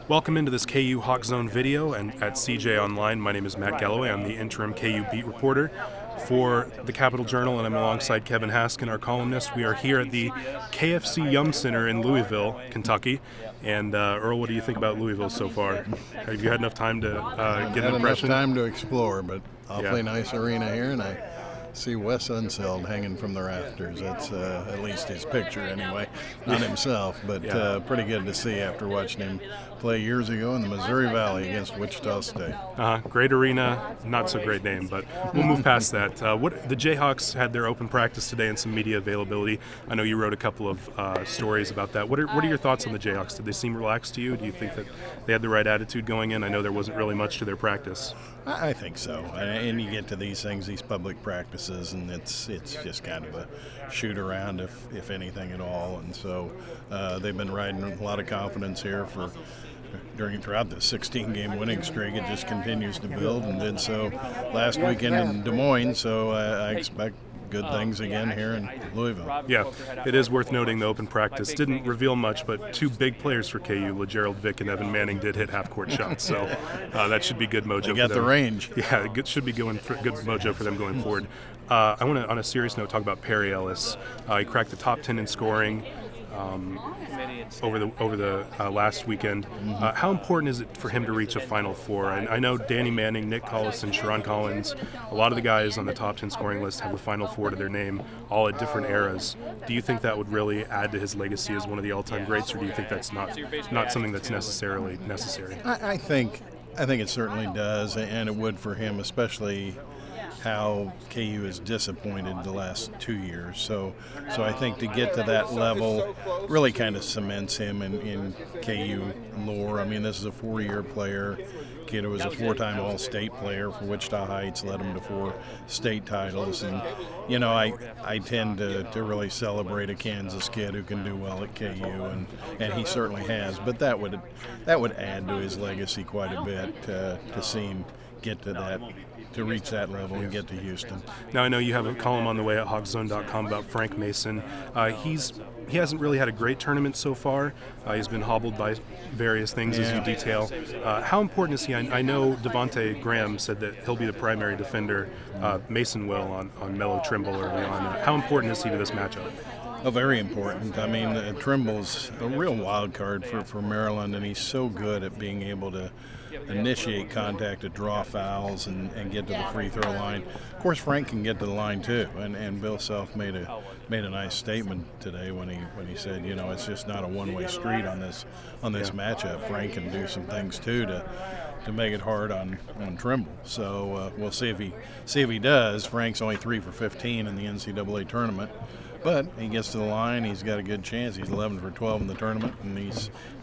Welcome into this KU Hawk Zone video and at CJ Online. My name is Matt Galloway. I'm the interim KU beat reporter for the Capital Journal, and I'm alongside Kevin Haskin, our columnist. We are here at the KFC Yum Center in Louisville, Kentucky. And Earl, what do you think about Louisville so far? Have you had enough time to get an impression? Enough time to explore, but awfully nice arena here, and I see Wes Unseld hanging from the rafters. That's at least his picture anyway, not himself, but pretty good to see after watching him play years ago in the Missouri Valley against Wichita State. Great arena, not so great name, but we'll move past that. The Jayhawks had their open practice today and some media availability. I know you wrote a couple of stories about that. What are your thoughts on the Jayhawks? Did they seem relaxed to you? Do you think that they had the right attitude going in? I know there wasn't really much to their practice. I think so, and you get to these things, these public practices, and it's just kind of a shoot around, if anything at all. And so they've been riding a lot of confidence here throughout the 16-game winning streak. It just continues to build, and did so last weekend in Des Moines. So I expect good things again here in Louisville. Yeah, it is worth noting the open practice didn't reveal much, but two big players for KU, LaGerald Vick and Evan Manning, did hit half-court shots, so that should be good mojo. They got for them. The range. Yeah, it should be good mojo for them going forward. I want to, on a serious note, talk about Perry Ellis. He cracked the top 10 in scoring over the last weekend. How important is it for him to reach a Final Four? And I know Danny Manning, Nick Collison, Sharon Collins, a lot of the guys on the top 10 scoring list have a Final Four to their name, all at different eras. Do you think that would really add to his legacy as one of the all-time greats, or do you think that's not something that's necessarily necessary? I think it certainly does, and it would for him, especially how KU is disappointed the last 2 years. So I think to get to that level really kind of cements him in KU lore. I mean, this is a 4-year player. Kid who was a 4-time All-State player for Wichita Heights, led him to 4 state titles. And, you know, I tend to really celebrate a Kansas kid who can do well at KU, and he certainly has. But that would add to his legacy quite a bit to see him get to reach that level and get to Houston. Now, I know you have a column on the way at hawkzone.com about Frank Mason. He hasn't really had a great tournament so far. He's been hobbled by various things, as you detail. How important is he? I know Devontae Graham said that he'll be the primary defender. Mason will on Melo Trimble early on. How important is he to this matchup? Oh, very important. I mean, Trimble's a real wild card for Maryland, and he's so good at being able to initiate contact, to draw fouls, and get to the free throw line. Of course, Frank can get to the line too, and Bill Self made a nice statement today when he said, you know, it's just not a one-way street on this matchup. Frank can do some things too to make it hard on Trimble. So we'll see if he does. Frank's only 3 for 15 in the NCAA tournament. But he gets to the line, he's got a good chance. He's 11 for 12 in the tournament, and he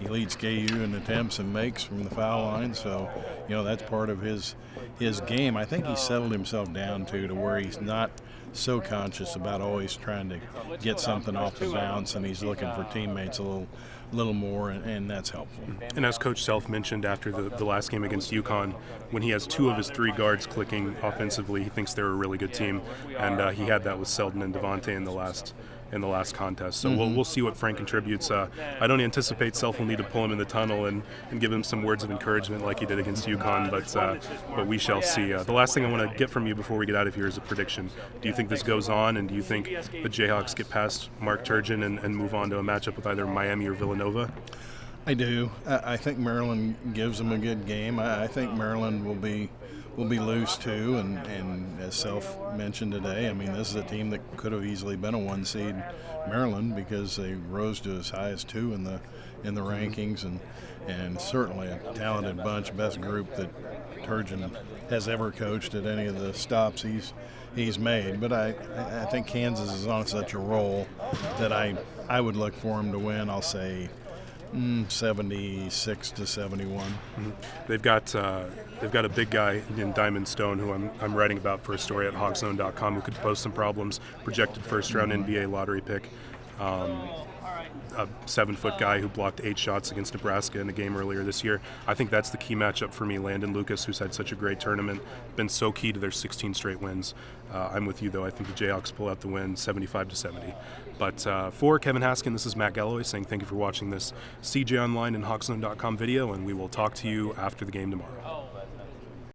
leads KU in attempts and makes from the foul line. So, you know, that's part of his game. I think he settled himself down to where he's not so conscious about always trying to get something off the bounce, and he's looking for teammates a little more, and that's helpful. And as Coach Self mentioned after the last game against UConn, when he has 2 of his 3 guards clicking offensively, he thinks they're a really good team, and he had that with Selden and Devontae in the last contest. So we'll see what Frank contributes. I don't anticipate Self will need to pull him in the tunnel and give him some words of encouragement like he did against UConn, but we shall see. The last thing I want to get from you before we get out of here is a prediction. Do you think this goes on, and do you think the Jayhawks get past Mark Turgeon and move on to a matchup with either Miami or Villanova? I do. I think Maryland gives them a good game. I think Maryland will be loose too, and as Self mentioned today, I mean, this is a team that could have easily been a 1 seed, Maryland, because they rose to as high as 2 in the rankings, and certainly a talented bunch, best group that Turgeon has ever coached at any of the stops he's made. But I think Kansas is on such a roll that I would look for him to win. I'll say 76 to 71. They've got a big guy in Diamond Stone who I'm writing about for a story at hawkzone.com who could pose some problems. Projected first-round NBA lottery pick. a 7-foot guy who blocked 8 shots against Nebraska in a game earlier this year. I think that's the key matchup for me. Landon Lucas, who's had such a great tournament, been so key to their 16 straight wins. I'm with you, though. I think the Jayhawks pull out the win 75-70. But for Kevin Haskin, this is Matt Galloway saying thank you for watching this CJ Online and HawksZone.com video, and we will talk to you after the game tomorrow.